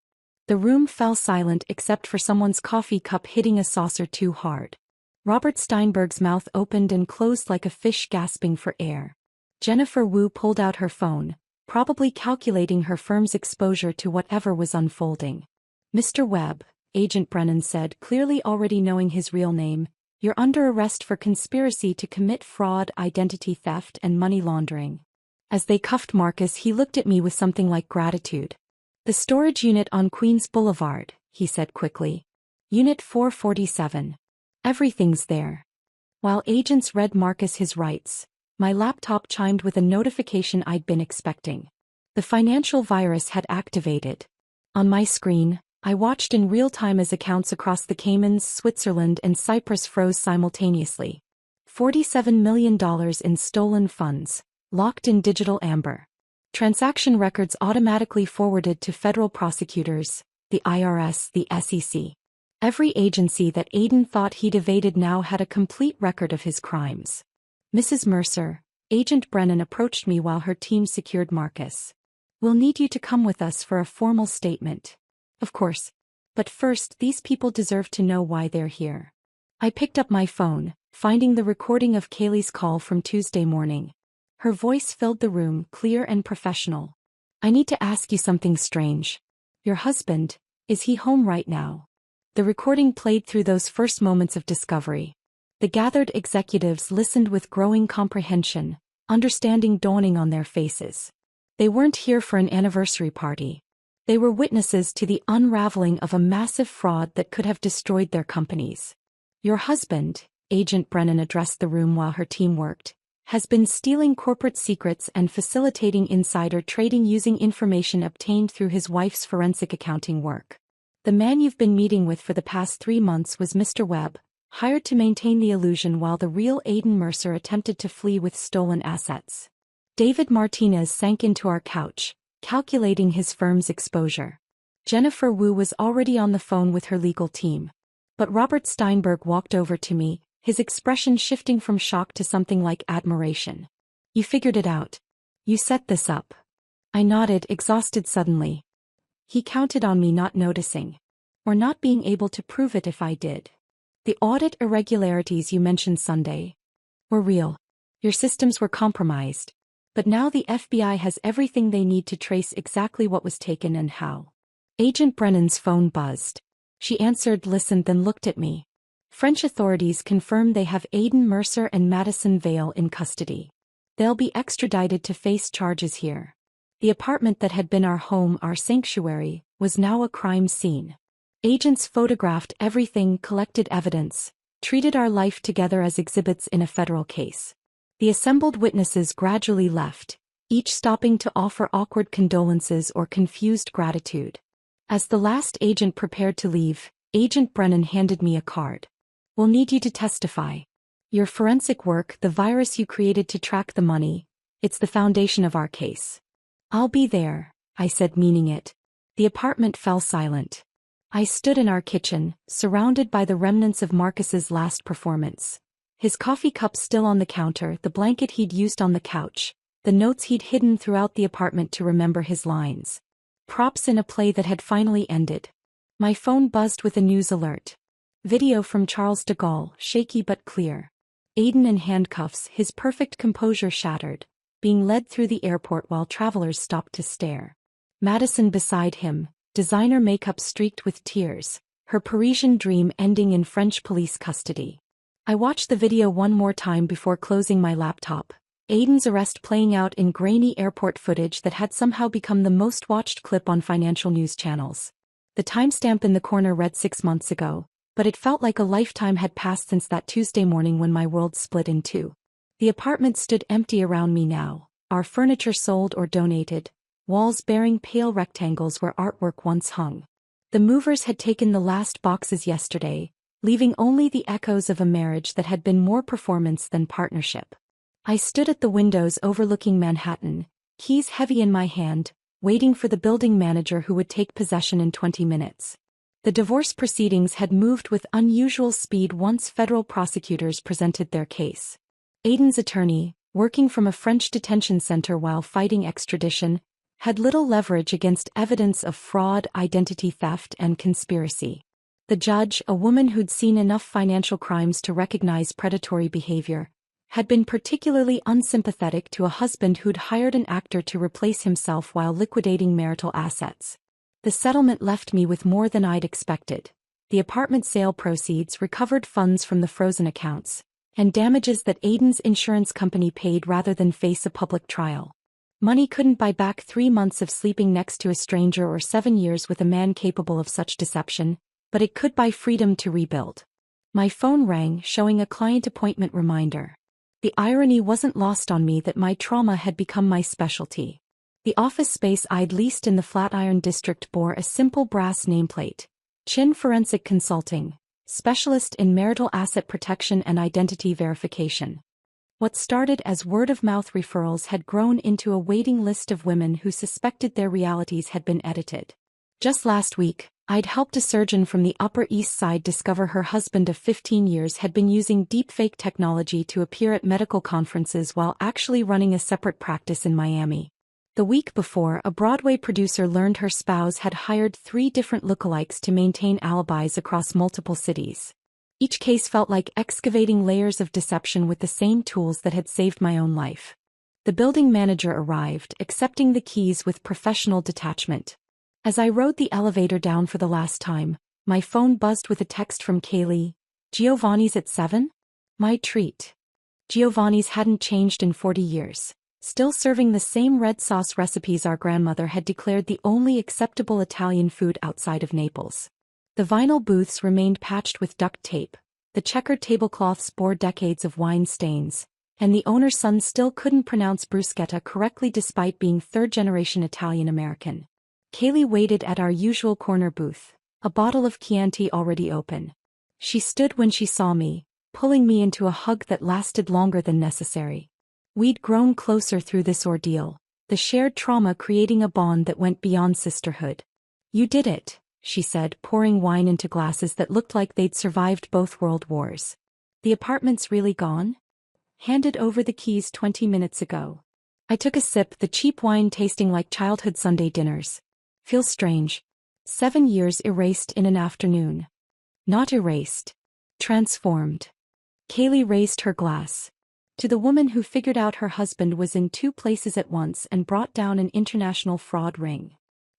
The room fell silent except for someone's coffee cup hitting a saucer too hard. Robert Steinberg's mouth opened and closed like a fish gasping for air. Jennifer Wu pulled out her phone, probably calculating her firm's exposure to whatever was unfolding. Mr. Webb, Agent Brennan said, clearly already knowing his real name, you're under arrest for conspiracy to commit fraud, identity theft, and money laundering. As they cuffed Marcus, he looked at me with something like gratitude. The storage unit on Queens Boulevard, he said quickly. Unit 447. Everything's there. While agents read Marcus his rights, my laptop chimed with a notification I'd been expecting. The financial virus had activated. On my screen, I watched in real time as accounts across the Caymans, Switzerland, and Cyprus froze simultaneously. $47 million in stolen funds, locked in digital amber. Transaction records automatically forwarded to federal prosecutors, the IRS, the SEC. Every agency that Aiden thought he'd evaded now had a complete record of his crimes. Mrs. Mercer, Agent Brennan approached me while her team secured Marcus. We'll need you to come with us for a formal statement. Of course. But first, these people deserve to know why they're here. I picked up my phone, finding the recording of Kaylee's call from Tuesday morning. Her voice filled the room, clear and professional. I need to ask you something strange. Your husband, is he home right now? The recording played through those first moments of discovery. The gathered executives listened with growing comprehension, understanding dawning on their faces. They weren't here for an anniversary party. They were witnesses to the unraveling of a massive fraud that could have destroyed their companies. Your husband, Agent Brennan addressed the room while her team worked, has been stealing corporate secrets and facilitating insider trading using information obtained through his wife's forensic accounting work. The man you've been meeting with for the past 3 months was Mr. Webb, hired to maintain the illusion while the real Aiden Mercer attempted to flee with stolen assets. David Martinez sank into our couch, calculating his firm's exposure. Jennifer Wu was already on the phone with her legal team. But Robert Steinberg walked over to me, his expression shifting from shock to something like admiration. You figured it out. You set this up. I nodded, exhausted suddenly. He counted on me not noticing. Or not being able to prove it if I did. The audit irregularities you mentioned Sunday were real. Your systems were compromised. But now the FBI has everything they need to trace exactly what was taken and how. Agent Brennan's phone buzzed. She answered, listened, then looked at me. French authorities confirm they have Aiden Mercer and Madison Vale in custody. They'll be extradited to face charges here. The apartment that had been our home, our sanctuary, was now a crime scene. Agents photographed everything, collected evidence, treated our life together as exhibits in a federal case. The assembled witnesses gradually left, each stopping to offer awkward condolences or confused gratitude. As the last agent prepared to leave, Agent Brennan handed me a card. We'll need you to testify. Your forensic work, the virus you created to track the money, it's the foundation of our case. I'll be there, I said, meaning it. The apartment fell silent. I stood in our kitchen, surrounded by the remnants of Marcus's last performance. His coffee cup still on the counter, the blanket he'd used on the couch, the notes he'd hidden throughout the apartment to remember his lines. Props in a play that had finally ended. My phone buzzed with a news alert. Video from Charles de Gaulle, shaky but clear. Aiden in handcuffs, his perfect composure shattered, being led through the airport while travelers stopped to stare. Madison beside him, designer makeup streaked with tears, her Parisian dream ending in French police custody. I watched the video one more time before closing my laptop. Aiden's arrest playing out in grainy airport footage that had somehow become the most watched clip on financial news channels. The timestamp in the corner read 6 months ago, but it felt like a lifetime had passed since that Tuesday morning when my world split in two. The apartment stood empty around me now, our furniture sold or donated, walls bearing pale rectangles where artwork once hung. The movers had taken the last boxes yesterday, leaving only the echoes of a marriage that had been more performance than partnership. I stood at the windows overlooking Manhattan, keys heavy in my hand, waiting for the building manager who would take possession in 20 minutes. The divorce proceedings had moved with unusual speed once federal prosecutors presented their case. Aiden's attorney, working from a French detention center while fighting extradition, had little leverage against evidence of fraud, identity theft, and conspiracy. The judge, a woman who'd seen enough financial crimes to recognize predatory behavior, had been particularly unsympathetic to a husband who'd hired an actor to replace himself while liquidating marital assets. The settlement left me with more than I'd expected. The apartment sale proceeds recovered funds from the frozen accounts, and damages that Aiden's insurance company paid rather than face a public trial. Money couldn't buy back 3 months of sleeping next to a stranger or 7 years with a man capable of such deception, but it could buy freedom to rebuild. My phone rang, showing a client appointment reminder. The irony wasn't lost on me that my trauma had become my specialty. The office space I'd leased in the Flatiron district bore a simple brass nameplate: Chin Forensic Consulting, specialist in marital asset protection and identity verification. What started as word-of-mouth referrals had grown into a waiting list of women who suspected their realities had been edited. Just last week, I'd helped a surgeon from the Upper East Side discover her husband of 15 years had been using deepfake technology to appear at medical conferences while actually running a separate practice in Miami. The week before, a Broadway producer learned her spouse had hired 3 different lookalikes to maintain alibis across multiple cities. Each case felt like excavating layers of deception with the same tools that had saved my own life. The building manager arrived, accepting the keys with professional detachment. As I rode the elevator down for the last time, my phone buzzed with a text from Kaylee. "Giovanni's at 7? My treat." Giovanni's hadn't changed in 40 years. Still serving the same red sauce recipes our grandmother had declared the only acceptable Italian food outside of Naples. The vinyl booths remained patched with duct tape, the checkered tablecloths bore decades of wine stains, and the owner's son still couldn't pronounce bruschetta correctly despite being third-generation Italian-American. Kaylee waited at our usual corner booth, a bottle of Chianti already open. She stood when she saw me, pulling me into a hug that lasted longer than necessary. We'd grown closer through this ordeal, the shared trauma creating a bond that went beyond sisterhood. "You did it," she said, pouring wine into glasses that looked like they'd survived both world wars. "The apartment's really gone?" "Handed over the keys 20 minutes ago." I took a sip, the cheap wine tasting like childhood Sunday dinners. "Feels strange. 7 years erased in an afternoon." "Not erased. Transformed." Kaylee raised her glass. "To the woman who figured out her husband was in 2 places at once and brought down an international fraud ring.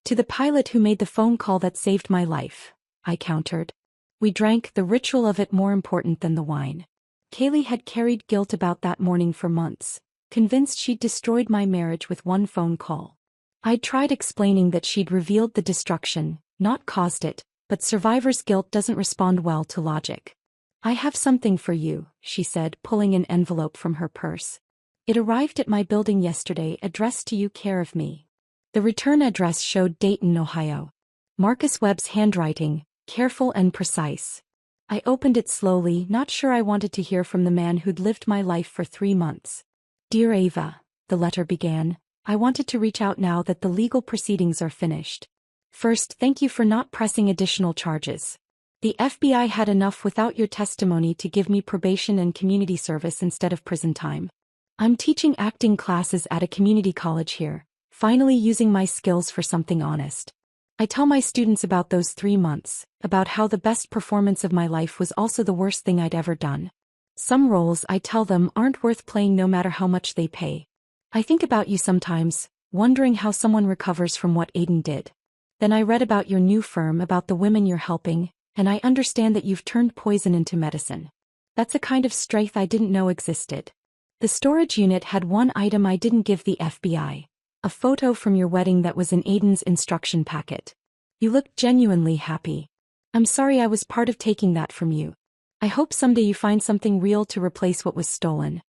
To the pilot who made the phone call that saved my life," I countered. We drank, the ritual of it more important than the wine. Kaylee had carried guilt about that morning for months, convinced she'd destroyed my marriage with one phone call. I'd tried explaining that she'd revealed the destruction, not caused it, but survivor's guilt doesn't respond well to logic. "I have something for you," she said, pulling an envelope from her purse. "It arrived at my building yesterday, addressed to you, care of me." The return address showed Dayton, Ohio. Marcus Webb's handwriting, careful and precise. I opened it slowly, not sure I wanted to hear from the man who'd lived my life for 3 months. "Dear Ava," the letter began, "I wanted to reach out now that the legal proceedings are finished. First, thank you for not pressing additional charges. The FBI had enough without your testimony to give me probation and community service instead of prison time. I'm teaching acting classes at a community college here, finally using my skills for something honest. I tell my students about those 3 months, about how the best performance of my life was also the worst thing I'd ever done. Some roles, I tell them, aren't worth playing no matter how much they pay. I think about you sometimes, wondering how someone recovers from what Aiden did. Then I read about your new firm, about the women you're helping, and I understand that you've turned poison into medicine. That's a kind of strength I didn't know existed. The storage unit had one item I didn't give the FBI. A photo from your wedding that was in Aiden's instruction packet. You looked genuinely happy. I'm sorry I was part of taking that from you. I hope someday you find something real to replace what was stolen.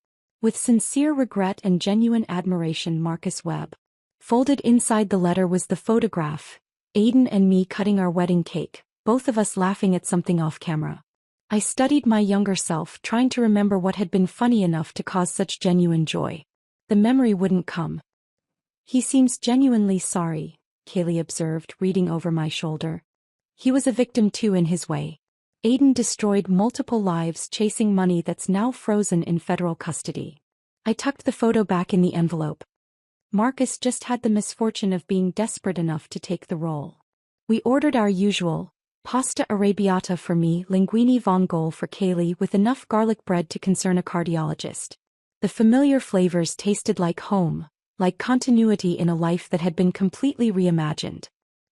With sincere regret and genuine admiration, Marcus Webb. Folded inside the letter was the photograph, Aiden and me cutting our wedding cake, both of us laughing at something off camera. I studied my younger self, trying to remember what had been funny enough to cause such genuine joy. The memory wouldn't come. He seems genuinely sorry, Kaylee observed, reading over my shoulder. He was a victim too in his way. Aiden destroyed multiple lives chasing money that's now frozen in federal custody. I tucked the photo back in the envelope. Marcus just had the misfortune of being desperate enough to take the role. We ordered our usual, pasta arrabbiata for me, linguine vongole for Kaylee, with enough garlic bread to concern a cardiologist. The familiar flavors tasted like home, like continuity in a life that had been completely reimagined.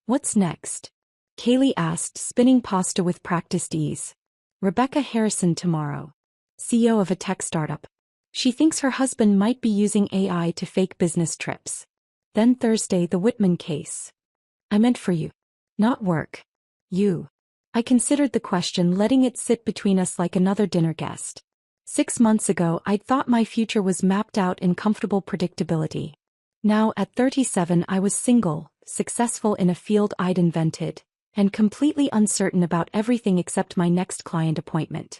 What's next? Kaylee asked, spinning pasta with practiced ease. Rebecca Harrison tomorrow. CEO of a tech startup. She thinks her husband might be using AI to fake business trips. Then Thursday, the Whitman case. I meant for you. Not work. You. I considered the question, letting it sit between us like another dinner guest. 6 months ago, I'd thought my future was mapped out in comfortable predictability. Now, at 37, I was single, successful in a field I'd invented, and completely uncertain about everything except my next client appointment.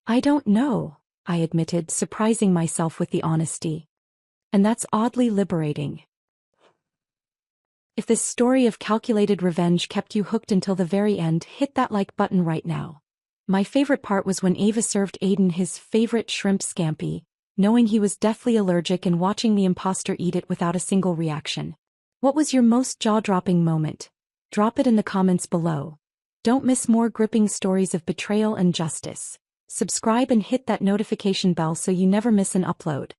I don't know, I admitted, surprising myself with the honesty. And that's oddly liberating. If this story of calculated revenge kept you hooked until the very end, hit that like button right now. My favorite part was when Ava served Aiden his favorite shrimp scampi, knowing he was deathly allergic and watching the imposter eat it without a single reaction. What was your most jaw-dropping moment? Drop it in the comments below. Don't miss more gripping stories of betrayal and justice. Subscribe and hit that notification bell so you never miss an upload.